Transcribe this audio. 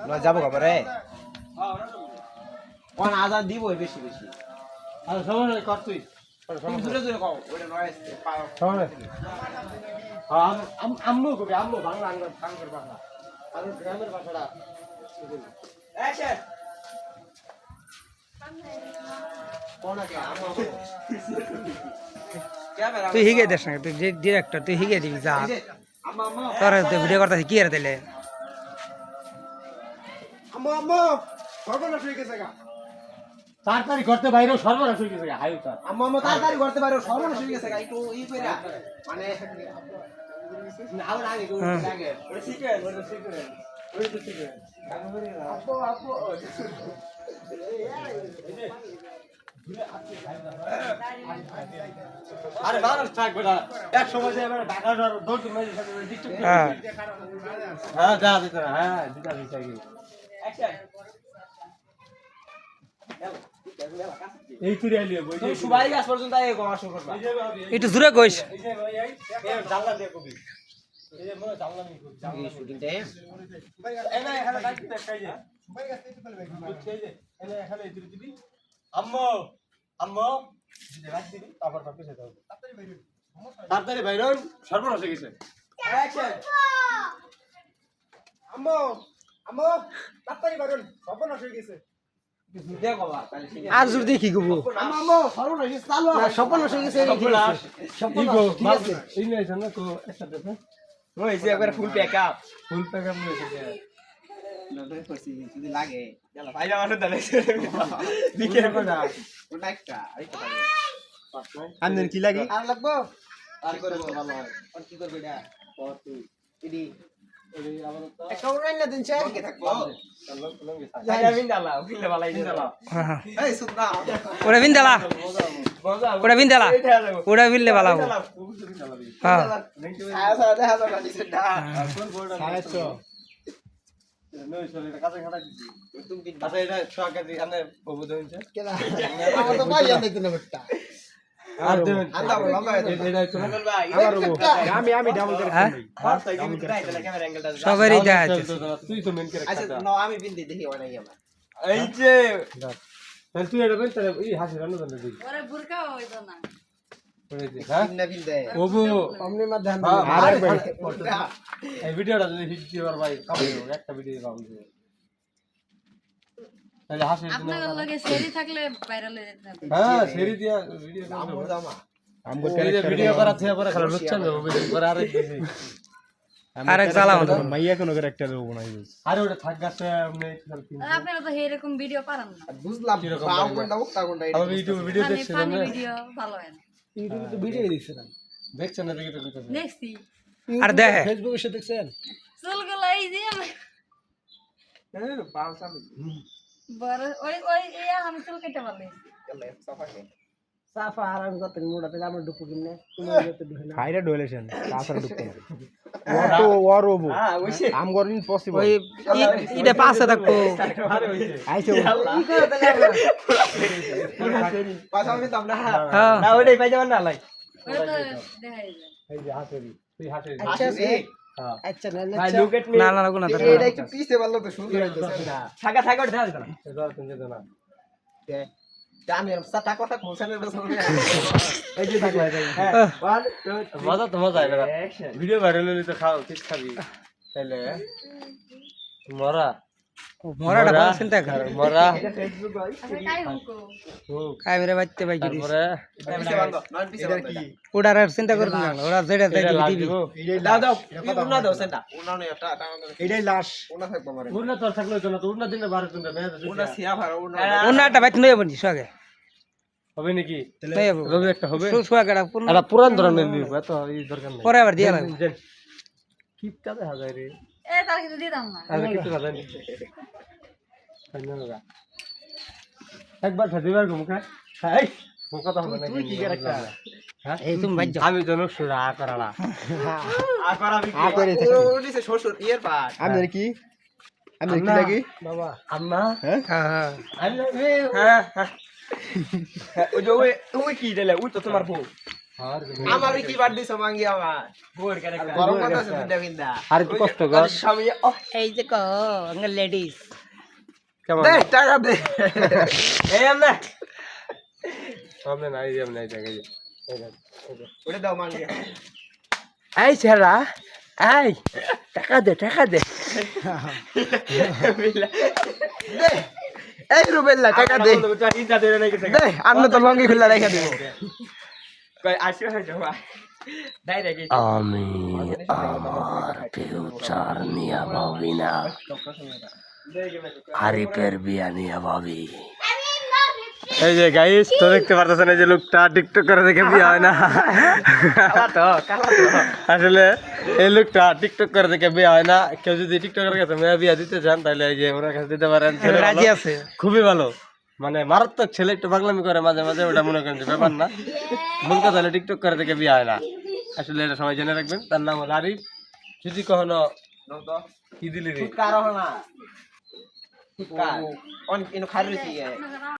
না যাবো কবরে কোন আজাদ দিব বেশি বেশি আর সমস্যা কর তুই তুমি দূরে দূরে কও ওটা নয় আম্মু কবি আম্মু বাংলা আঙ্গর বাংলা আর গ্রামের ভাষাটা অ্যাকশন কোন আগে আম্মু ক্যামেরা তুই হিগে দেশ না তুই যে ডিরেক্টর তুই হিগে দিবি যা আম্মু আম্মু তোর তুই ভিডিও করতেছিস কি আর দিলে আম্মু আম্মু সর্বনাশ হয়ে গেছে গা তাড়াতাড়ি করতে বাইরেও সর্বনাশ হয়ে গেছে গা হাই তার আম্মু আম্মু তাড়াতাড়ি করতে পারো সর্বনাশ হয়ে গেছে একটু ই কইরা মানে আবার আগে আগে ওটা সিক্রেট ওটা সিক্রেট আপু আপু আরে মানুষ থাকবে না এক সময় যে এবারে ঢাকা দৌড় মেরে সাথে ডিস্টার্ব হ্যাঁ হ্যাঁ যা দিতে হ্যাঁ দিতে দিতে অ্যাকশন এই তুই আইলি বই তুমি সুবাই গাছ পর্যন্ত আগে কমা শুরু করবা একটু জোরে কইস এই যে ভাই এই জানলা দিয়ে কবি এই যে মনে জানলা নি কবি এই শুটিং টাইম এনে এখানে কাটতে দেখাই যে সুবাই গাছ থেকে ফেলবে এই যে এনে এখানে দিবি দিবি আম্মু আম্মু দিতে রাখ দিবি তারপর সব কিছু দাও তাড়াতাড়ি বাইরন সর্বনাশ হয়ে গেছে অ্যাকশন আম্মু আম্মু তাড়াতাড়ি বাইরন সর্বনাশ হয়ে গেছে দেখো বাবা তাহলে ঠিক আছে আর জোর দিয়ে কি করবো আম্মু আম্মু সর্বনাশ চালু সর্বনাশ হয়ে গেছে ঠিক আছে এই নাই জানো তো একটা দেখো ওই যে একবার ফুল প্যাকআপ ফুল প্যাকআপ নিয়েছে নতুন করছি যদি লাগে চলো ভাইরা মানুষ দাঁড়াই দিকে না ওটা একটা আরেকটা পাবে আনদেন কি লাগে আর লাগবো আর করে ভালো হয় আর কি করবে এটা কত ইডি এই আবার তো একটা অনলাইন না দিন চাই কি থাকবো লঙ্গি জায়গা বিন দালা কিলে ভালাই দিন দালা এই সুদনা ওটা বিন্দালা মজা ওটা বিন্দালা ওটা বিললে ভালো হবে হ্যাঁ আয়া দেখা যাবে দিছে না কোন বোর্ডটা আইছো নই চলে এটা কাছে খাটা দিছি তুমি দিন আচ্ছা এটা সরকারি আনে বাবু দেনছে কেলা আমার তো ভাই আনে দিন বেটা আর দেন আন্দা বল আমরা এটা তো ভাই আমি ডাবল করে হ্যাঁ আর তাই কিন্তু তাই তাহলে ক্যামেরা অ্যাঙ্গেলটা সবারই দেখা যাচ্ছে তুই তো মেন করে আচ্ছা খাটা নাও আমি বিন দেখি ওটা কি আমার এই যে তাহলে তুই এটা বেন তাহলে এই হাসি রান্না জানা দিই ওরে বুরকা হইতো না করে দি হ্যাঁ বিন না বিন দে ওবো অমনি মা ধ্যান আরে ভাই এই ভিডিওটা যদি হিট দিবার ভাই কামে একটা ভিডিও বানাবো তাহলে হাসি আপনার লগে সেরি থাকলে ভাইরাল হয়ে যেত হ্যাঁ সেরি দিয়া ভিডিও আমু জামা আমগো ভিডিও করা থেকে পরে খালি লুচ্ছা যাবো ভিডিও করে আরেক দিছি আরেক জ্বালা হতো মাইয়া কোনো ক্যারেক্টার দেবো না আরে ওটা থাক গাছে আমি খেলছি আপনারা তো এরকম ভিডিও পারেন না বুঝলাম কিরকম বাউ লাগে? কোনটা উক্তা কোনটা এটা আমি ইউটিউব ভিডিও মানে দেখছিলাম ফানি না ভিডিও ভালো হয় না ইউটিউবে তো ভিডিও দেখছিলাম দেখছেন না দেখি তো দেখছেন দেখছি আর দেখে ফেসবুকে সে দেখছেন চুলগুলো এই যে হ্যাঁ বাউ সামনে বড় ওই ওই এই আমি চুল কেটে পারলি চলে সাফা কে সাফা আর আমি কত মোটা থেকে আমার ডুপু কিনে তুমি যেতে ঢুকে না হাইরা ডলেছেন তাছাড়া ঢুকতে না ওটো ওরবো হ্যাঁ ওইছে আম গর ইম্পসিবল ওই ইটা পাশে থাকবো আরে হইছে আইছো কি করে তাহলে পাঁচ আমি তো আমরা হ্যাঁ না ওইটাই পাই যাবেন না লাই ওটা তো দেখাই যায় এই যে হাতেরি তুই হাতেরি আচ্ছা হ্যাঁ আচ্ছা না ভাই লুক এট মি না না না না এটা একটু পিছে ভালো তো সুন্দর হইছে না থাকা থাকা ওটা দাও না এবার তুমি যেতে না আমি সাতা কথা মোছানোর বসে এই যে থাকলাই হ্যাঁ 1 2 মজা তো মজা এবার অ্যাকশন ভিডিও ভাইরাল হলে তো খাও ঠিক খাবি তাইলে মরা মরাটা ভালো চিন্তা কর মরা এটা ফেসবুক ভাই আচ্ছা কাই হুকো ক্যামেরা বাইতে বাই দিস তারপরে পিছে বন্ধ নন পিছে বন্ধ ওটার আর চিন্তা করবি না ওরা যেটা এটা দেখবি দিবি লাগবে দাও দাও উনা দাও সেটা উনা নয় এটা এটাই লাশ উনা থাকবো আমারে উড়না তোর থাকলে তো না তো উড়না দিনে 12 দিনে মেয়ে উনা সিয়া ভাড়া উনা ওনাটা বাইতে নয় বন্ধি সগে হবে নাকি নয় হবে রবি একটা হবে সুয়া কেডা পূর্ণ এটা পুরান ধরনের নিব এত এই দরকার নাই পরে আবার দিয়া লাগবে কিপটা দেখা যায় রে এ তার কিছু দিতাম না আরে কিপটা দেখা যায় না একবার দুইবার মুখে এই মুখ কথা হবে না তুই কি ক্যারেক্টার হ্যাঁ এই তুমি বাইজ আমি জনক সুরা করালা আর করাবি আ করে থাকি। ও দিছে শ্বশুর ইয়ার পাট আমি আর কি আমি আর কি আম্মা। লাগি বাবা আম্মা হ্যাঁ হ্যাঁ আমি হ্যাঁ হ্যাঁ ওই যে ওই কি দিলে ওই তো তোমার বউ আমার কি বাদ দিছো মাঙ্গি আমার গোর কেন গরম কথা আছে বিন্দা বিন্দা আর একটু কষ্ট কর স্বামী এই যে কো আঙ্গল লেডিস কেমন দে টাকা দে এই আমনে সামনে নাই রে নাই জায়গা ওরে দাও মাঙ্গি এই ছেড়া এই টাকা দে দে এই রুবেল্লা টাকা দে দে আমি তো লঙ্গি খুলে রেখে দেব কই আসিও না জমা ডাইরেক্ট আমি আমার ফিউচার নিয়ে ভাবি না আরিফের বিয়া নিয়ে ভাবি এই যে গাইস তো দেখতে পারতেছেন এই যে লোকটা টিকটক করে দেখে বিয়ে হয় না আসলে এই লোকটা টিকটক করে দেখে বিয়ে হয় না কেউ যদি টিকটকের কাছে মেয়ে বিয়ে দিতে চান তাহলে এই যে ওনার কাছে দিতে পারেন রাজি আছে খুবই ভালো মানে মারাত্মক ছেলে একটু পাগলামি করে মাঝে মাঝে ওটা মনে করেন যে ব্যাপার না মূল কথা হলে টিকটক করে দেখে বিয়ে হয় না আসলে এটা সবাই জেনে রাখবেন তার নাম হলো আরিফ যদি কখনো কি দিলি রে কারো না অন ইনো খাইরুছি